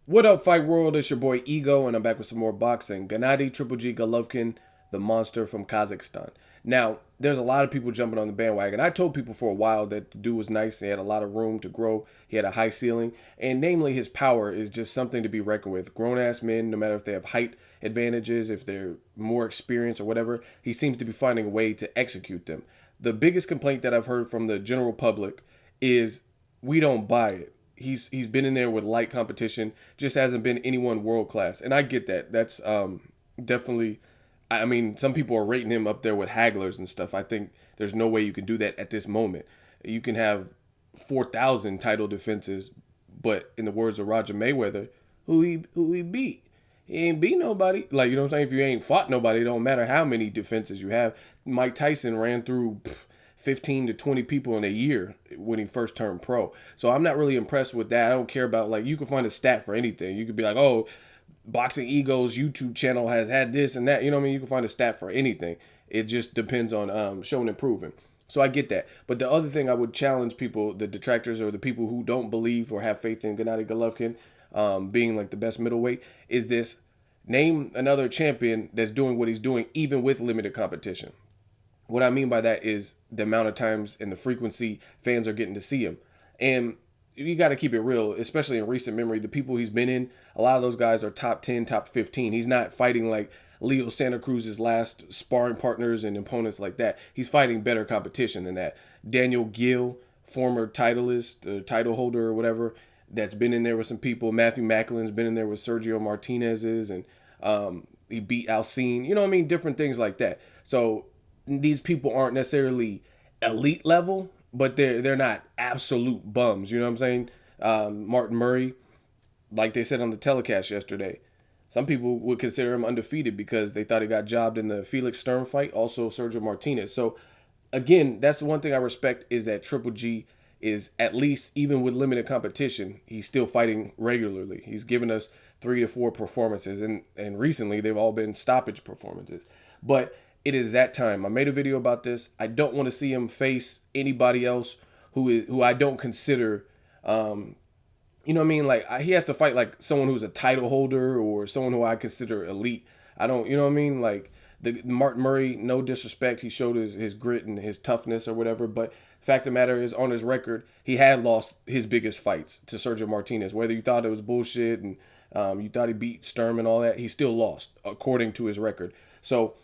What up, Fight World? It's your boy Ego, and I'm back with some more boxing. Gennady Triple G Golovkin, the monster from Kazakhstan. Now, there's a lot of people jumping on the bandwagon. I told people for a while that the dude was nice. He had a lot of room to grow. He had a high ceiling, and namely, his power is just something to be reckoned with. Grown ass men, no matter if they have height advantages, if they're more experienced or whatever, he seems to be finding a way to execute them. The biggest complaint that I've heard from the general public is we don't buy it. He's been in there with light competition, just hasn't been anyone world class, and I get that. That's definitely. I mean, some people are rating him up there with hagglers and stuff. I think there's no way you can do that at this moment. You can have 4,000 title defenses, but in the words of Roger Mayweather, who he beat? He ain't beat nobody. Like, you know what I'm saying? If you ain't fought nobody, it don't matter how many defenses you have. Mike Tyson ran through 15 to 20 people in a year when he first turned pro. So I'm not really impressed with that. I don't care about, like, you can find a stat for anything. You could be like, oh, Boxing Ego's YouTube channel has had this and that. You know what I mean? You can find a stat for anything. It just depends on showing and proving. So I get that. But the other thing I would challenge people, the detractors or the people who don't believe or have faith in Gennady Golovkin being like the best middleweight, is this: name another champion that's doing what he's doing even with limited competition. What I mean by that is the amount of times and the frequency fans are getting to see him. And you got to keep it real, especially in recent memory. The people he's been in, a lot of those guys are top 10, top 15. He's not fighting like Leo Santa Cruz's last sparring partners and opponents like that. He's fighting better competition than that. Daniel Gill, former titleist, title holder or whatever, that's been in there with some people. Matthew Macklin's been in there with Sergio Martinez's, and he beat Alcine. You know what I mean? Different things like that. So these people aren't necessarily elite level, but they're not absolute bums. You know what I'm saying? Martin Murray, like they said on the telecast yesterday, some people would consider him undefeated because they thought he got jobbed in the Felix Stern fight. Also, Sergio Martinez. So again, that's one thing I respect, is that Triple G is, at least even with limited competition, he's still fighting regularly. He's given us 3 to 4 performances, and recently they've all been stoppage performances. But it is that time. I made a video about this. I don't want to see him face anybody else who I don't consider. You know what I mean? Like, he has to fight like someone who's a title holder or someone who I consider elite. I don't. You know what I mean? Like, the Martin Murray, no disrespect, he showed his grit and his toughness or whatever. But fact of the matter is, on his record, he had lost his biggest fights to Sergio Martinez. Whether you thought it was bullshit and you thought he beat Sturm and all that, he still lost according to his record. So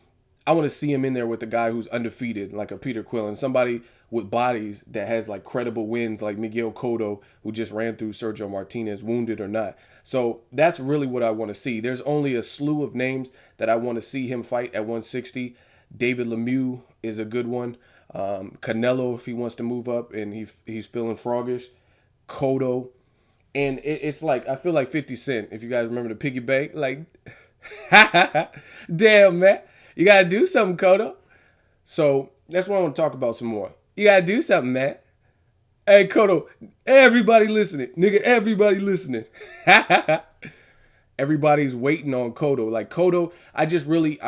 I want to see him in there with a guy who's undefeated, like a Peter Quillen, somebody with bodies that has like credible wins, like Miguel Cotto, who just ran through Sergio Martinez, wounded or not. So that's really what I want to see. There's only a slew of names that I want to see him fight at 160. David Lemieux is a good one. Canelo, if he wants to move up and he's feeling froggish. Cotto. And it's like, I feel like 50 Cent, if you guys remember the piggy bank. Like, damn, man. You got to do something, Cotto. So that's what I want to talk about some more. You got to do something, man. Hey, Cotto, everybody listening. Nigga, everybody listening. Everybody's waiting on Cotto. Like, Cotto, I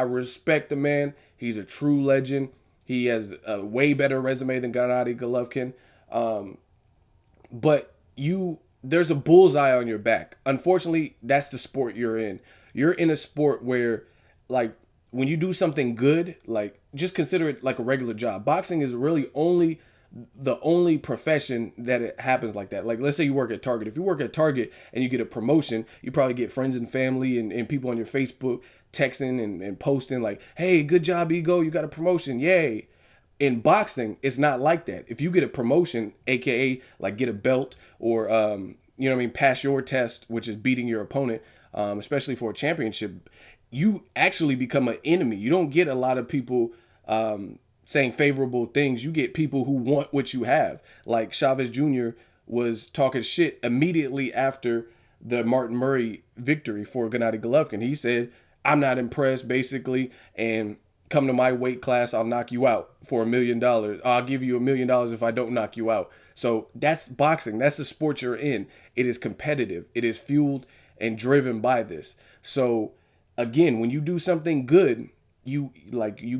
respect the man. He's a true legend. He has a way better resume than Gennady Golovkin. But there's a bullseye on your back. Unfortunately, that's the sport you're in. You're in a sport where, like, when you do something good, like, just consider it like a regular job. Boxing is really the only profession that it happens like that. Like, let's say you work at Target. If you work at Target and you get a promotion, you probably get friends and family and people on your Facebook texting and posting like, hey, good job, Ego, you got a promotion, yay. In boxing, it's not like that. If you get a promotion, aka like get a belt or you know what I mean, pass your test, which is beating your opponent, especially for a championship, you actually become an enemy. You don't get a lot of people saying favorable things. You get people who want what you have. Like Chavez Jr. was talking shit immediately after the Martin Murray victory for Gennady Golovkin. He said, I'm not impressed, basically, and come to my weight class, I'll knock you out for $1 million. I'll give you $1 million if I don't knock you out. So that's boxing. That's the sport you're in. It is competitive. It is fueled and driven by this. So again, when you do something good, you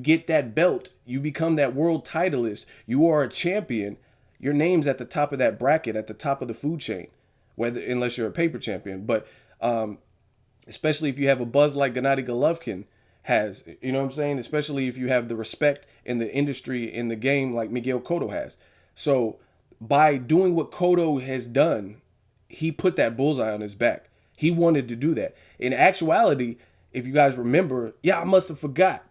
get that belt, you become that world titleist, you are a champion. Your name's at the top of that bracket, at the top of the food chain, whether unless you're a paper champion. But Especially if you have a buzz like Gennady Golovkin has. You know what I'm saying? Especially if you have the respect in the industry, in the game, like Miguel Cotto has. So by doing what Cotto has done, he put that bullseye on his back. He wanted to do that. In actuality, if you guys remember, I must have forgot.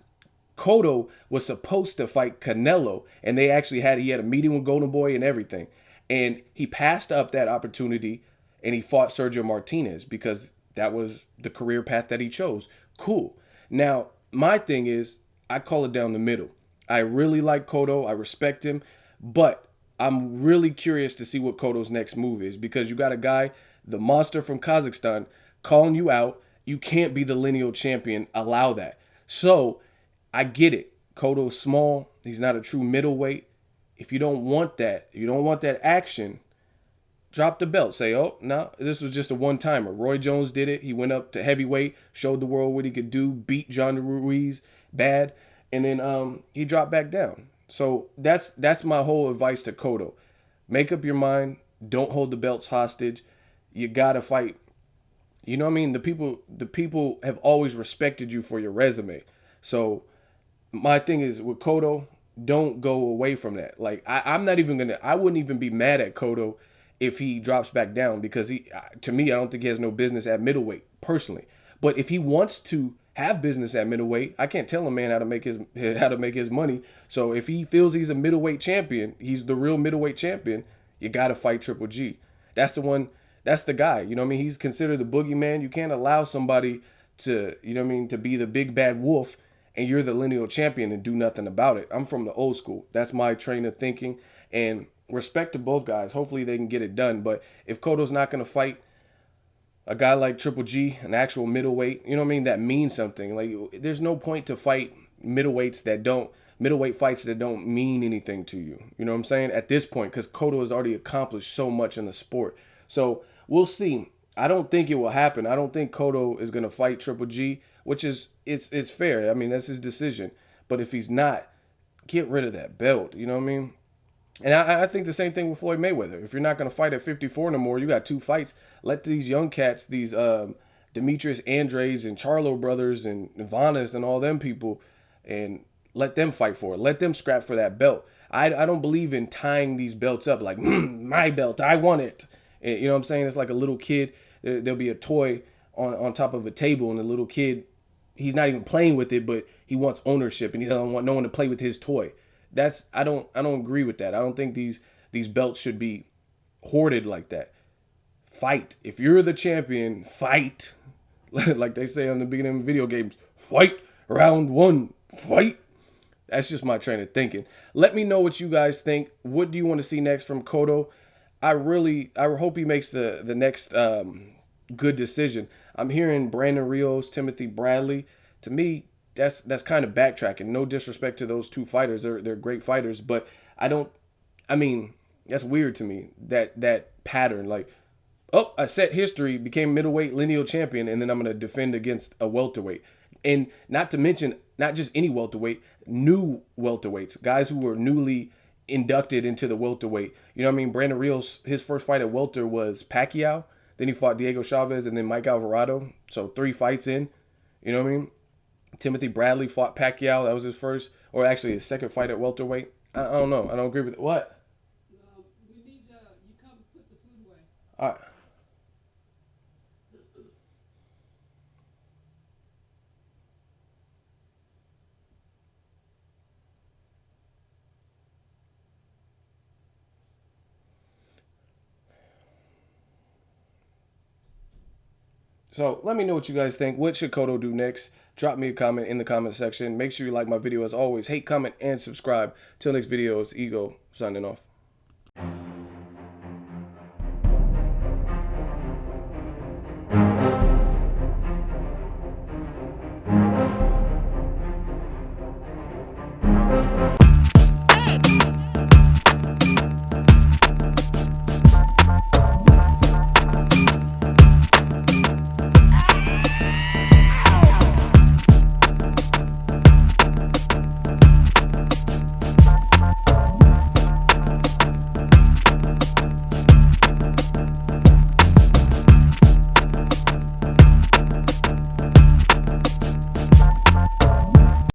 Cotto was supposed to fight Canelo, and he had a meeting with Golden Boy and everything. And he passed up that opportunity, and he fought Sergio Martinez because that was the career path that he chose. Cool. Now, my thing is, I call it down the middle. I really like Cotto. I respect him, but I'm really curious to see what Cotto's next move is, because you got a guy, the monster from Kazakhstan, calling you out. You can't be the lineal champion. Allow that. So I get it. Cotto's small. He's not a true middleweight. If you don't want that, action, drop the belt. Say, oh, no, this was just a one-timer. Roy Jones did it. He went up to heavyweight, showed the world what he could do, beat John Ruiz bad, and then he dropped back down. So that's my whole advice to Cotto. Make up your mind. Don't hold the belts hostage. You got to fight. You know what I mean? The people have always respected you for your resume. So my thing is with Cotto, don't go away from that. Like I wouldn't even be mad at Cotto if he drops back down, because to me, I don't think he has no business at middleweight personally. But if he wants to have business at middleweight, I can't tell a man how to make his money. So if he feels he's a middleweight champion, he's the real middleweight champion, you got to fight Triple G. That's the one. That's the guy. You know what I mean? He's considered the boogeyman. You can't allow somebody to, you know what I mean, to be the big bad wolf and you're the lineal champion and do nothing about it. I'm from the old school. That's my train of thinking. And respect to both guys. Hopefully they can get it done. But if Cotto's not going to fight a guy like Triple G, an actual middleweight, you know what I mean, that means something. Like, there's no point to fight middleweight fights that don't mean anything to you. You know what I'm saying? At this point, because Cotto has already accomplished so much in the sport. So we'll see. I don't think it will happen. I don't think Cotto is going to fight Triple G, which is, it's fair. I mean, that's his decision. But if he's not, get rid of that belt. You know what I mean? And I think the same thing with Floyd Mayweather. If you're not going to fight at 54 no more, you got 2 fights. Let these young cats, these Demetrius Andres and Charlo brothers and Ivanas and all them people, and let them fight for it. Let them scrap for that belt. I don't believe in tying these belts up like, my belt, I want it. And, you know what I'm saying? It's like a little kid. There'll be a toy on top of a table, and the little kid, he's not even playing with it, but he wants ownership, and he doesn't want no one to play with his toy. I don't agree with that. I don't think these belts should be hoarded like that. Fight. If you're the champion, fight. Like they say on the beginning of video games, fight. Round 1, fight. That's just my train of thinking. Let me know what you guys think. What do you want to see next from Cotto? I hope he makes the next good decision. I'm hearing Brandon Rios, Timothy Bradley. To me, that's kind of backtracking. No disrespect to those 2 fighters. They're great fighters, but that's weird to me, that pattern. Like, oh, I set history, became middleweight lineal champion, and then I'm going to defend against a welterweight. And not to mention, not just any welterweight, new welterweights, guys who were newly inducted into the welterweight. You know what I mean? Brandon Rios, his first fight at welter was Pacquiao. Then he fought Diego Chavez and then Mike Alvarado. So 3 fights in. You know what I mean? Timothy Bradley fought Pacquiao. That was his first, or actually his second fight at welterweight. I don't know. I don't agree with it. What? We need you come put the food away. All right. So let me know what you guys think. What should Cotto do next? Drop me a comment in the comment section. Make sure you like my video as always. Hate, comment, and subscribe. Till next video, it's Ego signing off.